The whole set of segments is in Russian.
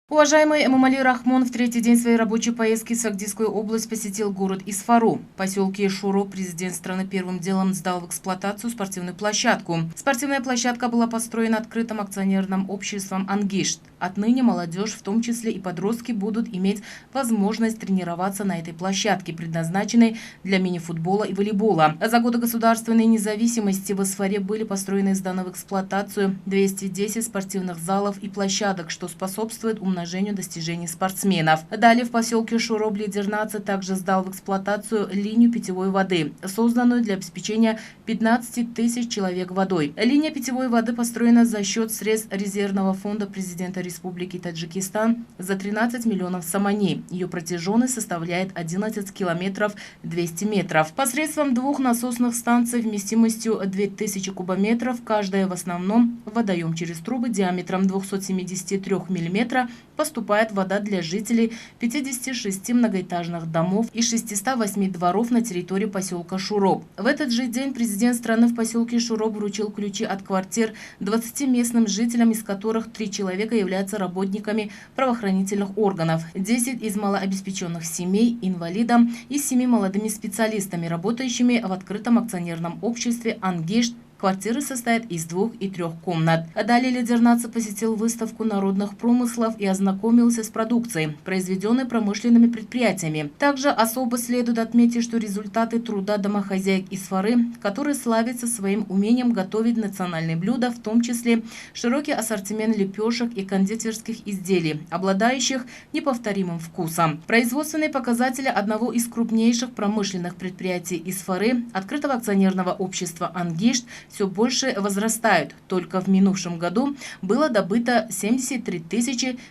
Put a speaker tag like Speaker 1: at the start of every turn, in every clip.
Speaker 1: Уважаемый Эмомали Рахмон в третий день своей рабочей поездки в Сагдийскую область посетил город Исфару. В поселке Шуро президент страны первым делом сдал в эксплуатацию спортивную площадку. Спортивная площадка была построена открытым акционерным обществом «Ангишт». Отныне молодежь, в том числе и подростки, будут иметь возможность тренироваться на этой площадке, предназначенной для мини-футбола и волейбола. За годы государственной независимости в Исфаре были построены и сданы в эксплуатацию 210 спортивных залов и площадок, что способствует умножению достижений спортсменов. Далее в поселке Шуро Блидернаца также сдал в эксплуатацию линию питьевой воды, созданную для обеспечения 15 тысяч человек водой. Линия питьевой воды построена за счет средств резервного фонда президента Республики Таджикистан за 13 миллионов самани. Ее протяженность составляет 11 километров 200 метров. Посредством двух насосных станций вместимостью 2000 кубометров, каждая в основном в водоем через трубы диаметром 273 мм, поступает вода для жителей 56 многоэтажных домов и 608 дворов на территории поселка Шуро. В этот же день президент страны в поселке Шуро вручил ключи от квартир 20 местным жителям, из которых 3 человека являются работниками правоохранительных органов, 10 из малообеспеченных семей, инвалидам и 7 молодыми специалистами, работающими в открытом акционерном обществе «Ангишт». Квартиры состоят из 2 и 3 комнат. Далее Лидернаца посетил выставку народных промыслов и ознакомился с продукцией, произведенной промышленными предприятиями. Также особо следует отметить, что результаты труда домохозяек Исфары, которые славятся своим умением готовить национальные блюда, в том числе широкий ассортимент лепешек и кондитерских изделий, обладающих неповторимым вкусом. Производственные показатели одного из крупнейших промышленных предприятий Исфары, открытого акционерного общества «Ангишт», все больше возрастают. Только в минувшем году было добыто 73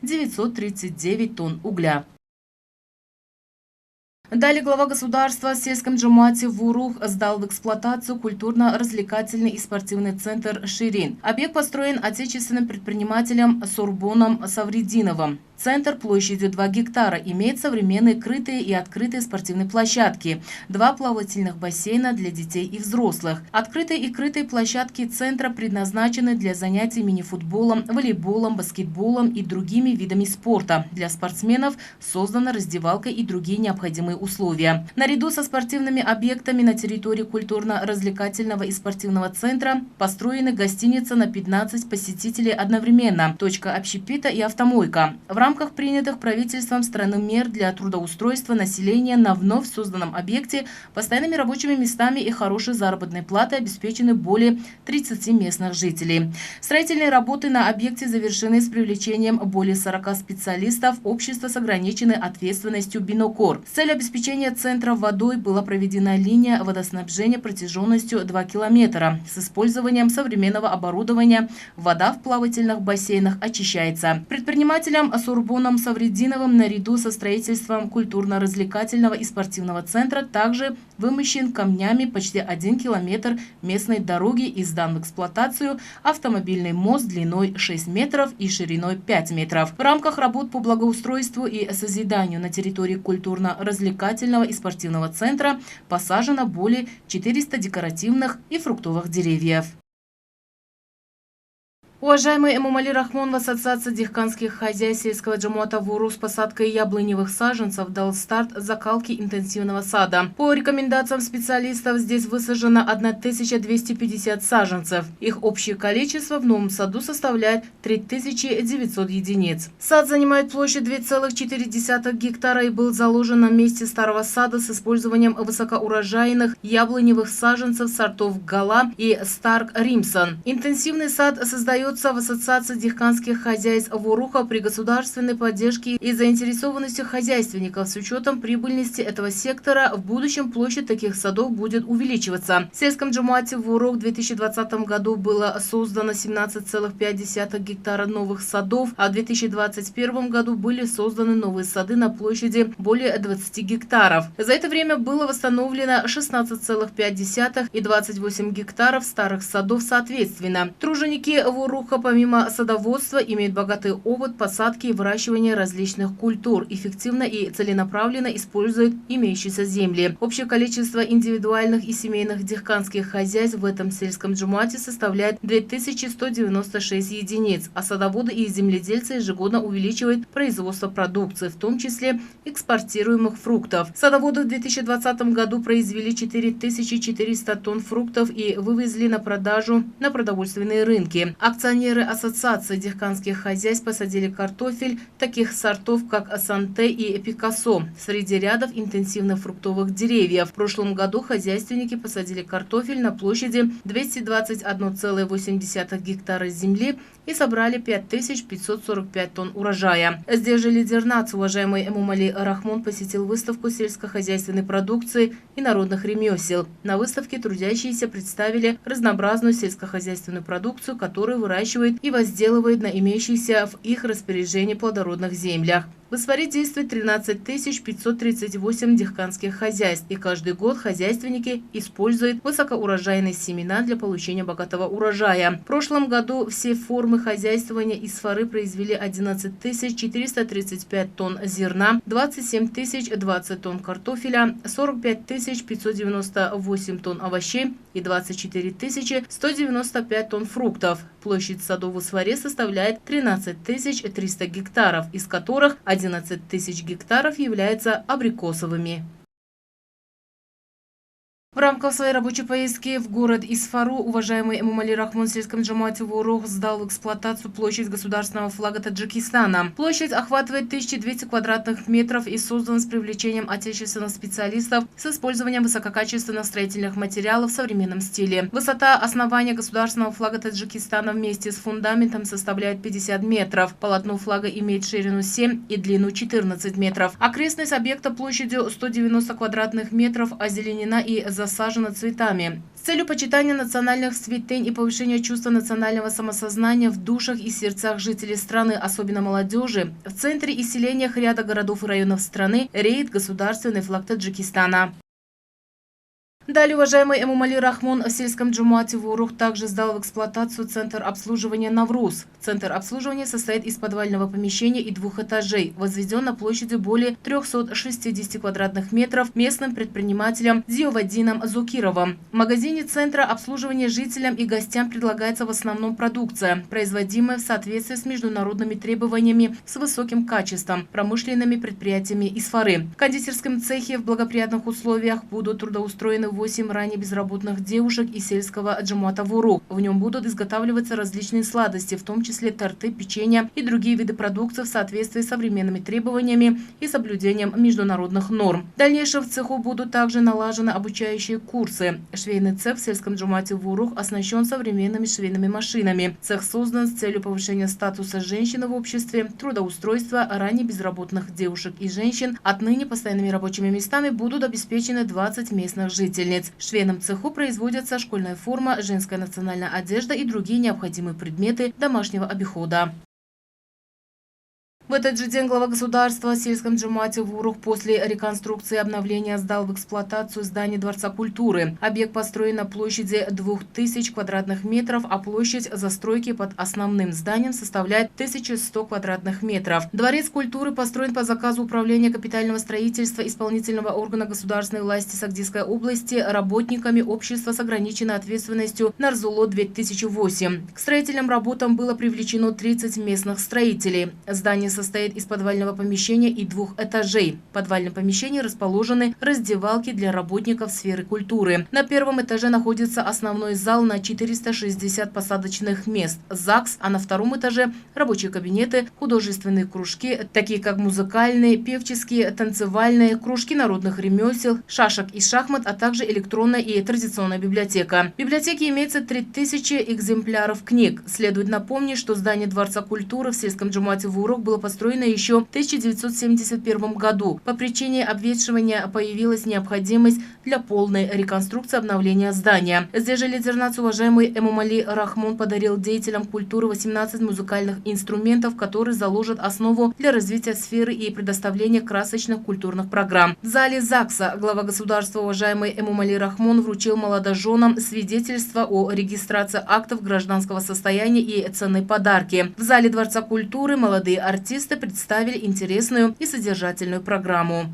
Speaker 1: 939 тонн угля. Далее глава государства в сельском джамате Вурух сдал в эксплуатацию культурно-развлекательный и спортивный центр «Ширин». Объект построен отечественным предпринимателем Сурбоном Савридиновым. Центр площадью 2 гектара имеет современные крытые и открытые спортивные площадки, 2 плавательных бассейна для детей и взрослых. Открытые и крытые площадки центра предназначены для занятий мини-футболом, волейболом, баскетболом и другими видами спорта. Для спортсменов создана раздевалка и другие необходимые условия. Наряду со спортивными объектами на территории культурно-развлекательного и спортивного центра построены гостиница на 15 посетителей одновременно, точка общепита и автомойка. В рамках принятых правительством страны мер для трудоустройства населения на вновь созданном объекте постоянными рабочими местами и хорошей заработной платой обеспечены более 30 местных жителей. Строительные работы на объекте завершены с привлечением более 40 специалистов общества с ограниченной ответственностью «Бинокор». С целью обеспечения центра водой была проведена линия водоснабжения протяженностью 2 километра. С использованием современного оборудования вода в плавательных бассейнах очищается. Предпринимателям Сурбоном Савридиновым наряду со строительством культурно-развлекательного и спортивного центра также вымощен камнями почти 1 километр местной дороги и сдан в эксплуатацию автомобильный мост длиной 6 метров и шириной 5 метров. В рамках работ по благоустройству и созиданию на территории культурно-развлекательного и спортивного центра посажено более 400 декоративных и фруктовых деревьев. Уважаемый Эмомали Рахмон в Ассоциации дихканских хозяйств сельского джамата Вуру с посадкой яблоневых саженцев дал старт закалке интенсивного сада. По рекомендациям специалистов здесь высажено 1250 саженцев. Их общее количество в новом саду составляет 3900 единиц. Сад занимает площадь 2,4 гектара и был заложен на месте старого сада с использованием высокоурожайных яблоневых саженцев сортов Гала и Старк Римсон. Интенсивный сад создает в Ассоциации дихканских хозяйств Вуруха при государственной поддержке и заинтересованности хозяйственников. С учетом прибыльности этого сектора в будущем площадь таких садов будет увеличиваться. В сельском джамате Вурух в 2020 году было создано 17,5 гектара новых садов, а в 2021 году были созданы новые сады на площади более 20 гектаров. За это время было восстановлено 16,5 и 28 гектаров старых садов соответственно. Труженики Вуруха Вуруха помимо садоводства имеет богатый опыт посадки и выращивания различных культур, эффективно и целенаправленно использует имеющиеся земли. Общее количество индивидуальных и семейных дихканских хозяйств в этом сельском джумате составляет 2196 единиц, а садоводы и земледельцы ежегодно увеличивают производство продукции, в том числе экспортируемых фруктов. Садоводы в 2020 году произвели 4400 тонн фруктов и вывезли на продажу на продовольственные рынки. Акционеры Ассоциации дихканских хозяйств посадили картофель таких сортов, как Санте и Пикассо, среди рядов интенсивных фруктовых деревьев. В прошлом году хозяйственники посадили картофель на площади 221,8 гектара земли и собрали 5545 тонн урожая. Здесь же лидер нации, уважаемый Эмомали Рахмон, посетил выставку сельскохозяйственной продукции и народных ремесел. На выставке трудящиеся представили разнообразную сельскохозяйственную продукцию, которую выращивают и возделывают на имеющихся в их распоряжении плодородных землях. В Исфаре действует 13 538 дихканских хозяйств, и каждый год хозяйственники используют высокоурожайные семена для получения богатого урожая. В прошлом году все формы хозяйствования Исфары произвели 11 435 тонн зерна, 27 020 тонн картофеля, 45 598 тонн овощей и 24 195 тонн фруктов. Площадь садов в Исфаре составляет 13 300 гектаров, из которых 11 тысяч гектаров являются абрикосовыми. В рамках своей рабочей поездки в город Исфару уважаемый Эмомали Рахмон в сельском джумате Вурух сдал в эксплуатацию площадь государственного флага Таджикистана. Площадь охватывает 1200 квадратных метров и создана с привлечением отечественных специалистов с использованием высококачественных строительных материалов в современном стиле. Высота основания государственного флага Таджикистана вместе с фундаментом составляет 50 метров. Полотно флага имеет ширину 7 и длину 14 метров. Окрестность объекта площадью 190 квадратных метров озеленена и засажена цветами. С целью почитания национальных святынь и повышения чувства национального самосознания в душах и сердцах жителей страны, особенно молодежи, в центре и селениях ряда городов и районов страны реет государственный флаг Таджикистана. Далее уважаемый Эмомали Рахмон в сельском джумате Вурух также сдал в эксплуатацию центр обслуживания «Навруз». Центр обслуживания состоит из подвального помещения и 2 этажей, возведен на площади более 360 квадратных метров местным предпринимателем Зиовадином Зукировым. В магазине центра обслуживания жителям и гостям предлагается в основном продукция, производимая в соответствии с международными требованиями с высоким качеством промышленными предприятиями Исфары. В кондитерском цехе в благоприятных условиях будут трудоустроены 8 ранее безработных девушек из сельского джумата Вурух. В нем будут изготавливаться различные сладости, в том числе торты, печенья и другие виды продукции в соответствии с современными требованиями и соблюдением международных норм. В дальнейшем в цеху будут также налажены обучающие курсы. Швейный цех в сельском джумате Вурух оснащен современными швейными машинами. Цех создан с целью повышения статуса женщины в обществе, трудоустройства ранее безработных девушек и женщин. Отныне постоянными рабочими местами будут обеспечены 20 местных жителей. В швейном цеху производятся школьная форма, женская национальная одежда и другие необходимые предметы домашнего обихода. В этот же день глава государства в сельском джумате Вурух после реконструкции и обновления сдал в эксплуатацию здание Дворца культуры. Объект построен на площади 2000 квадратных метров, а площадь застройки под основным зданием составляет 1100 квадратных метров. Дворец культуры построен по заказу Управления капитального строительства исполнительного органа государственной власти Сагдийской области работниками общества с ограниченной ответственностью Нарзуло-2008. К строительным работам было привлечено 30 местных строителей. Здание состоит из подвального помещения и 2 этажей. В подвальном помещении расположены раздевалки для работников сферы культуры. На первом этаже находится основной зал на 460 посадочных мест, ЗАГС, а на втором этаже рабочие кабинеты, художественные кружки, такие как музыкальные, певческие, танцевальные, кружки народных ремесел, шашек и шахмат, а также электронная и традиционная библиотека. В библиотеке имеется 3000 экземпляров книг. Следует напомнить, что здание Дворца культуры в сельском джумате Вурух было построено еще в 1971 году. По причине обветшивания появилась необходимость для полной реконструкции обновления здания. Здесь же лидернац уважаемый Эмомали Рахмон подарил деятелям культуры 18 музыкальных инструментов, которые заложат основу для развития сферы и предоставления красочных культурных программ. В зале ЗАГСа глава государства уважаемый Эмомали Рахмон вручил молодоженам свидетельство о регистрации актов гражданского состояния и ценные подарки. В зале Дворца культуры молодые артисты представили интересную и содержательную программу.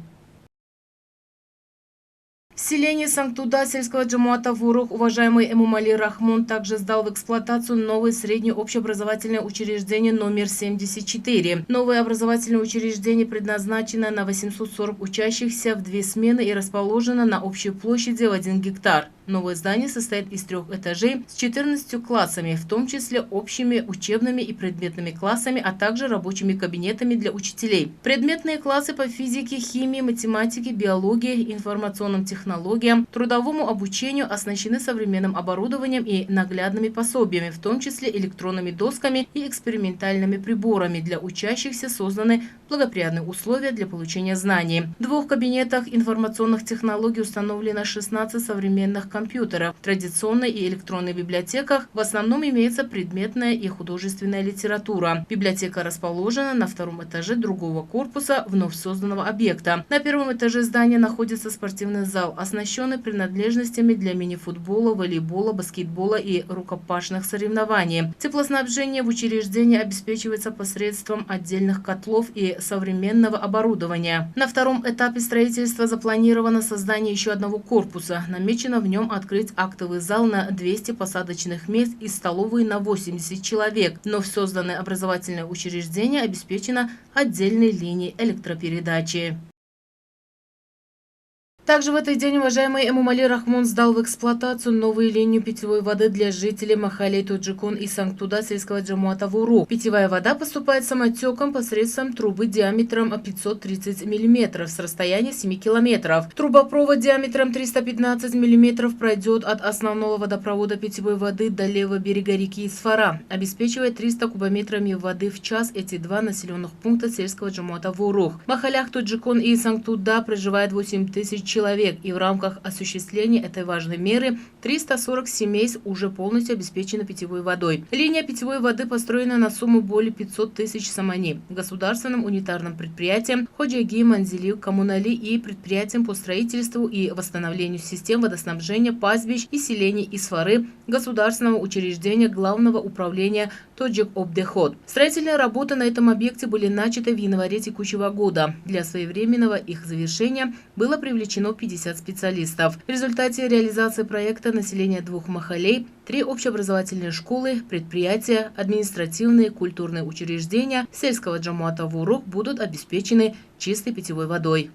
Speaker 1: В селении Сангтуда сельского джамуата Вурух уважаемый Эмомали Рахмон также сдал в эксплуатацию новое среднее общеобразовательное учреждение номер 74. Новое образовательное учреждение предназначено на 840 учащихся в 2 смены и расположено на общей площади в 1 гектар. Новое здание состоит из 3 этажей с 14 классами, в том числе общими учебными и предметными классами, а также рабочими кабинетами для учителей. Предметные классы по физике, химии, математике, биологии, информационным технологиям, трудовому обучению оснащены современным оборудованием и наглядными пособиями, в том числе электронными досками и экспериментальными приборами. Для учащихся созданы благоприятные условия для получения знаний. В 2 кабинетах информационных технологий установлено 16 современных компьютеров. В традиционной и электронной библиотеках в основном имеется предметная и художественная литература. Библиотека расположена на 2 этаже другого корпуса вновь созданного объекта. На 1 этаже здания находится спортивный зал, оснащенный принадлежностями для мини-футбола, волейбола, баскетбола и рукопашных соревнований. Теплоснабжение в учреждении обеспечивается посредством отдельных котлов и современного оборудования. На 2 этапе строительства запланировано создание еще 1 корпуса. Намечено в нем открыть актовый зал на 200 посадочных мест и столовые на 80 человек. Вновь созданное образовательное учреждение обеспечено отдельной линией электропередачи. Также в этот день уважаемый Эмомали Рахмон сдал в эксплуатацию новую линию питьевой воды для жителей Махалей Тоджикон и Сангтуда сельского джамуата Вурух. Питьевая вода поступает самотеком посредством трубы диаметром 530 мм с расстояния 7 км. Трубопровод диаметром 315 мм пройдет от основного водопровода питьевой воды до левого берега реки Исфара, обеспечивая 300 кубометрами воды в час эти 2 населенных пункта сельского джамуата Вурух. В Махалях Тоджикон и Сангтуда проживает 8000 человек, и в рамках осуществления этой важной меры 340 семей уже полностью обеспечены питьевой водой. Линия питьевой воды построена на сумму более 500 тысяч самани, государственным унитарным предприятием Ходжаги Манзили Коммунали и предприятием по строительству и восстановлению систем водоснабжения пастбищ и селений Исфары, государственного учреждения Главного управления Тоджик Обдеход. Строительные работы на этом объекте были начаты в январе текущего года. Для своевременного их завершения было привлечено 50 специалистов. В результате реализации проекта население 2 махалей, 3 общеобразовательные школы, предприятия, административные, культурные учреждения сельского джамуата Вурух будут обеспечены чистой питьевой водой.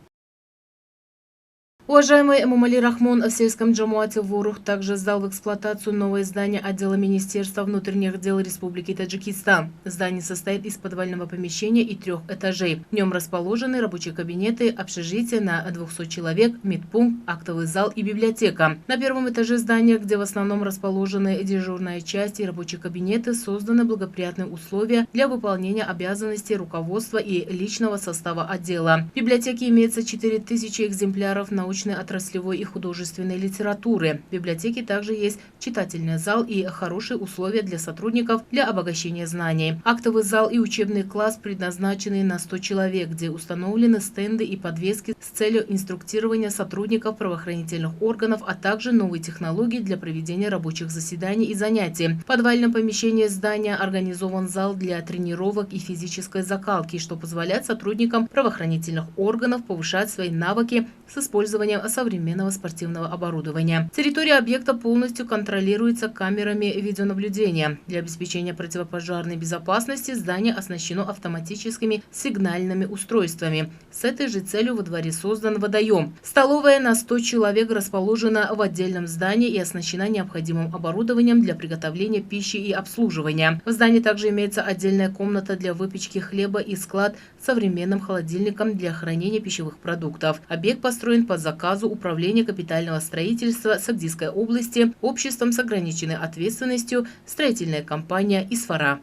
Speaker 1: Уважаемый Эмомали Рахмон в сельском джамуате Вурух также сдал в эксплуатацию новое здание отдела Министерства внутренних дел Республики Таджикистан. Здание состоит из подвального помещения и 3 этажей. В нем расположены рабочие кабинеты, общежития на 200 человек, медпункт, актовый зал и библиотека. На 1 этаже здания, где в основном расположены дежурная часть и рабочие кабинеты, созданы благоприятные условия для выполнения обязанностей руководства и личного состава отдела. В библиотеке имеется 4000 экземпляров научной, отраслевой и художественной литературы. В библиотеке также есть читательный зал и хорошие условия для сотрудников для обогащения знаний. Актовый зал и учебный класс предназначены на 100 человек, где установлены стенды и подвески с целью инструктирования сотрудников правоохранительных органов, а также новые технологии для проведения рабочих заседаний и занятий. В подвальном помещении здания организован зал для тренировок и физической закалки, что позволяет сотрудникам правоохранительных органов повышать свои навыки с использованием современного спортивного оборудования. Территория объекта полностью контролируется камерами видеонаблюдения. Для обеспечения противопожарной безопасности здание оснащено автоматическими сигнальными устройствами. С этой же целью во дворе создан водоем. Столовая на 100 человек расположена в отдельном здании и оснащена необходимым оборудованием для приготовления пищи и обслуживания. В здании также имеется отдельная комната для выпечки хлеба и склад с современным холодильником для хранения пищевых продуктов. Объект построен по заказу Управления капитального строительства Сагдийской области обществом с ограниченной ответственностью «Строительная компания Исфара».